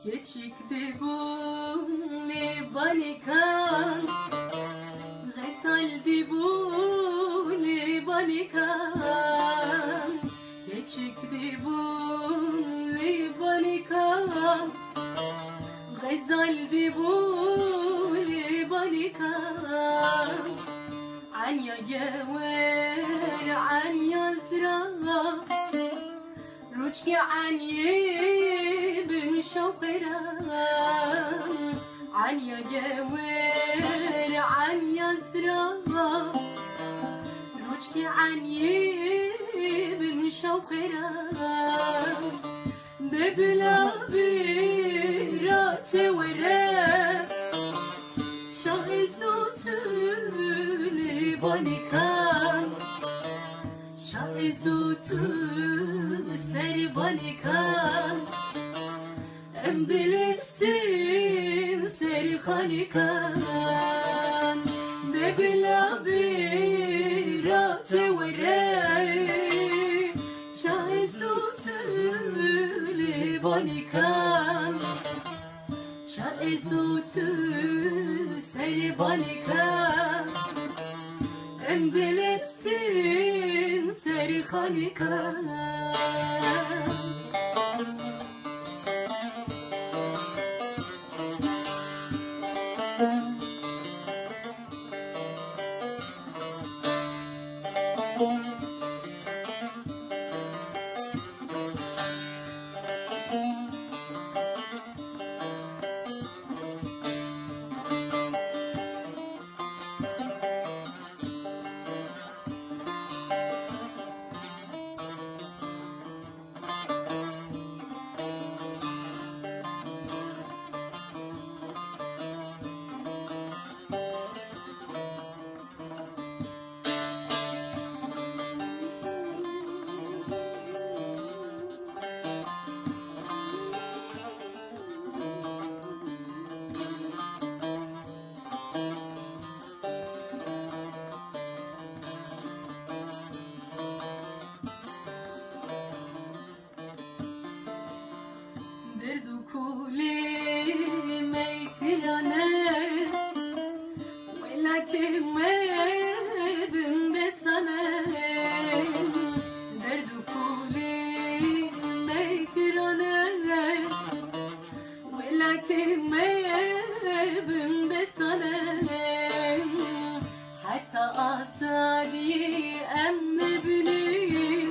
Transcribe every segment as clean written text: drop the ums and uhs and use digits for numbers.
Geçikti bu libanikan, Ghesaldi bu libanikan. Geçikti bu libanikan, Ghesaldi bu libanikan. Anya gewer, anya zra, Ruçki anye bin şoqeran. Anya gewer, anya zra, Ruçki anye bin şoqeran. Debla bira tewere, Şahizutu libanikan, Şahizutu seribanikan. Emdilistin serihanikan. Debla bira tewere, Şahizutu libanikan, Şahizutu seribanikan. Emdilistin serihanikan. Derdukuli meykirane, Velatime binde sana. Derdukuli meykirane, Velatime binde sana. Hatta asadi emne bilim,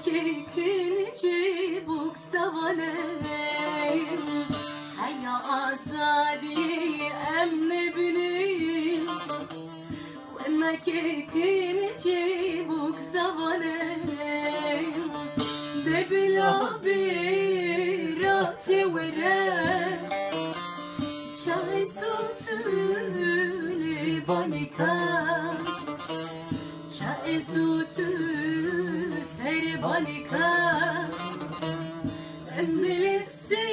Kekin çibuk savanem. Hayya azadi emne bilim, Wenna kekin çibuk savanem. Debla bira tewere, Şahizutu libanikan, Şahizutu seribanikan. Emdilistin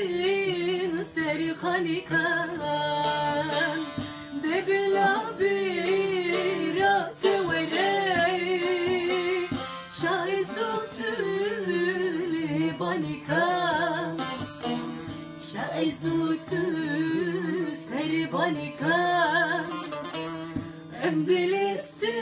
serihanikan. Debla bira tewere, Şahizutu libanikan, Şahizutu seribanikan. Emdilistin